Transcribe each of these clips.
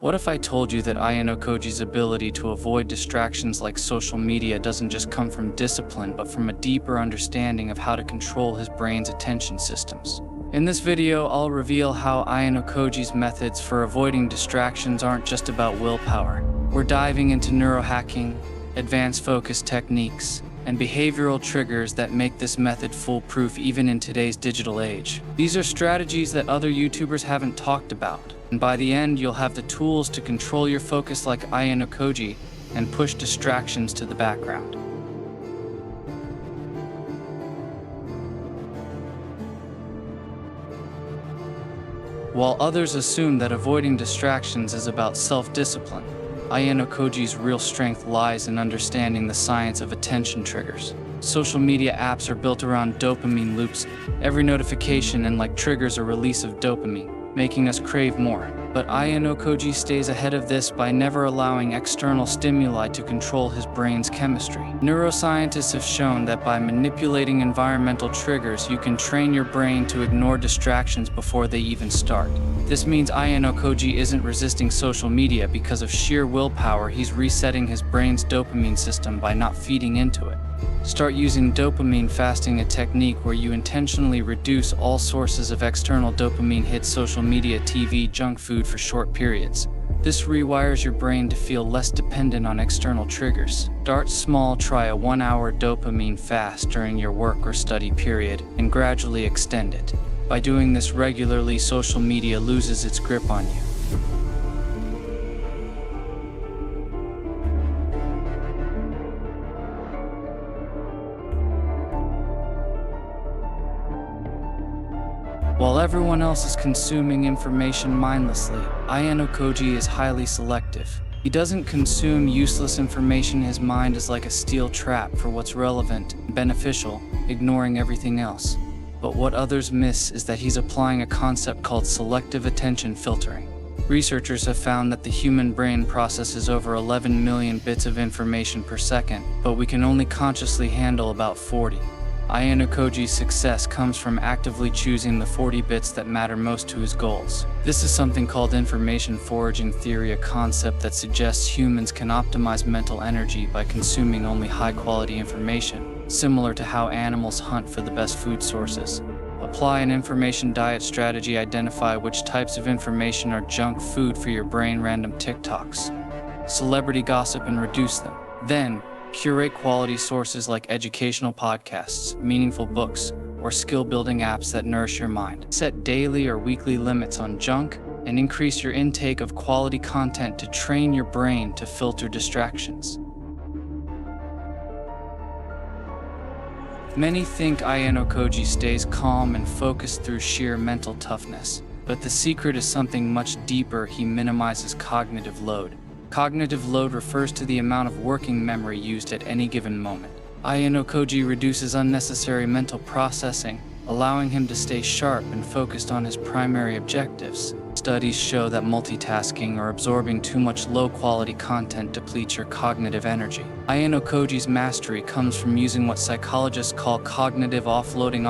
What if I told you that Ayanokoji's ability to avoid distractions like social media doesn't just come from discipline, but from a deeper understanding of how to control his brain's attention systems? In this video, I'll reveal how Ayanokoji's methods for avoiding distractions aren't just about willpower. We're diving into neurohacking, advanced focus techniques, and behavioral triggers that make this method foolproof even in today's digital age. These are strategies that other YouTubers haven't talked about, and by the end you'll have the tools to control your focus like Ayanokoji and push distractions to the background. While others assume that avoiding distractions is about self-discipline, Ayanokoji's real strength lies in understanding the science of attention triggers. Social media apps are built around dopamine loops. Every notification and like triggers a release of dopamine, making us crave more. But Ayanokoji stays ahead of this by never allowing external stimuli to control his brain's chemistry. Neuroscientists have shown that by manipulating environmental triggers, you can train your brain to ignore distractions before they even start. This means Ayanokoji isn't resisting social media because of sheer willpower. He's resetting his brain's dopamine system by not feeding into it. Start using dopamine fasting, a technique where you intentionally reduce all sources of external dopamine hits, social media, TV, junk food for short periods. This rewires your brain to feel less dependent on external triggers. Start small, try a 1-hour dopamine fast during your work or study period, and gradually extend it. By doing this regularly, social media loses its grip on you. While everyone else is consuming information mindlessly, Ayanokoji is highly selective. He doesn't consume useless information. His mind is like a steel trap for what's relevant and beneficial, ignoring everything else. But what others miss is that he's applying a concept called selective attention filtering. Researchers have found that the human brain processes over 11 million bits of information per second, but we can only consciously handle about 40. Ayanokoji's success comes from actively choosing the 40 bits that matter most to his goals. This is something called information foraging theory, a concept that suggests humans can optimize mental energy by consuming only high-quality information, similar to how animals hunt for the best food sources. Apply an information diet strategy, identify which types of information are junk food for your brain, random TikToks, celebrity gossip, and reduce them. Then, curate quality sources like educational podcasts, meaningful books, or skill-building apps that nourish your mind. Set daily or weekly limits on junk, and increase your intake of quality content to train your brain to filter distractions. Many think Ayanokoji stays calm and focused through sheer mental toughness, but the secret is something much deeper. He minimizes cognitive load. Cognitive load refers to the amount of working memory used at any given moment. Ayanokoji reduces unnecessary mental processing, allowing him to stay sharp and focused on his primary objectives. Studies show that multitasking or absorbing too much low-quality content depletes your cognitive energy. Ayanokoji's mastery comes from using what psychologists call cognitive offloading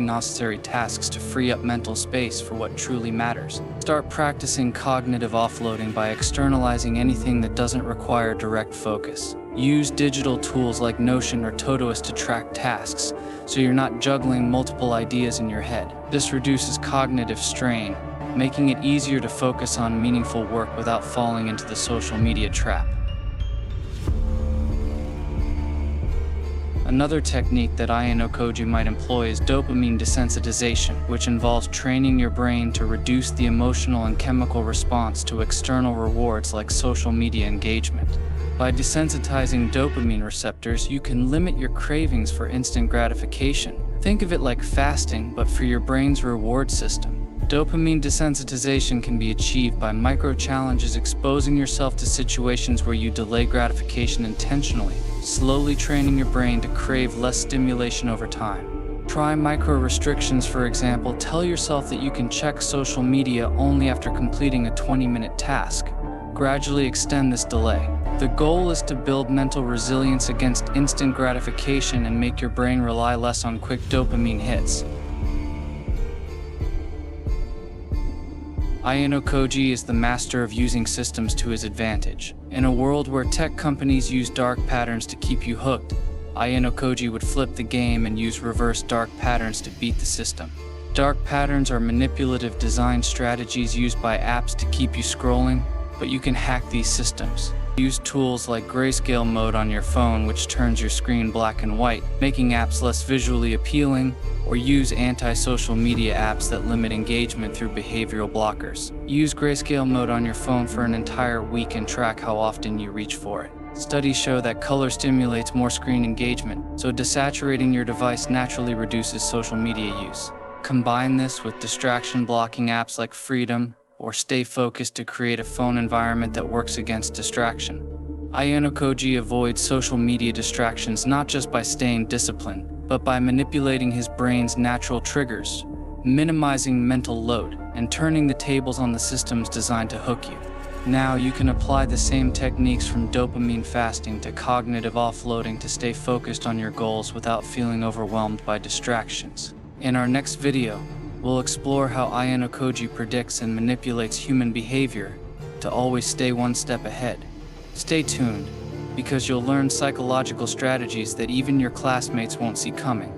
necessary tasks to free up mental space for what truly matters. Start practicing cognitive offloading by externalizing anything that doesn't require direct focus. Use digital tools like Notion or Todoist to track tasks, so you're not juggling multiple ideas in your head. This reduces cognitive strain, making it easier to focus on meaningful work without falling into the social media trap. Another technique that Ayanokoji might employ is dopamine desensitization, which involves training your brain to reduce the emotional and chemical response to external rewards like social media engagement. By desensitizing dopamine receptors, you can limit your cravings for instant gratification. Think of it like fasting, but for your brain's reward system. Dopamine desensitization can be achieved by micro-challenges, exposing yourself to situations where you delay gratification intentionally, slowly training your brain to crave less stimulation over time. Try micro-restrictions, for example. Tell yourself that you can check social media only after completing a 20-minute task. Gradually extend this delay. The goal is to build mental resilience against instant gratification and make your brain rely less on quick dopamine hits. Ayanokoji is the master of using systems to his advantage. In a world where tech companies use dark patterns to keep you hooked, Ayanokoji would flip the game and use reverse dark patterns to beat the system. Dark patterns are manipulative design strategies used by apps to keep you scrolling, but you can hack these systems. Use tools like grayscale mode on your phone, which turns your screen black and white, making apps less visually appealing, or use anti-social media apps that limit engagement through behavioral blockers. Use grayscale mode on your phone for an entire week and track how often you reach for it. Studies show that color stimulates more screen engagement, so desaturating your device naturally reduces social media use. Combine this with distraction blocking apps like Freedom or Stay Focused to create a phone environment that works against distraction. Ayanokoji avoids social media distractions not just by staying disciplined, but by manipulating his brain's natural triggers, minimizing mental load, and turning the tables on the systems designed to hook you. Now you can apply the same techniques from dopamine fasting to cognitive offloading to stay focused on your goals without feeling overwhelmed by distractions. In our next video, we'll explore how Ayanokoji predicts and manipulates human behavior to always stay one step ahead. Stay tuned, because you'll learn psychological strategies that even your classmates won't see coming.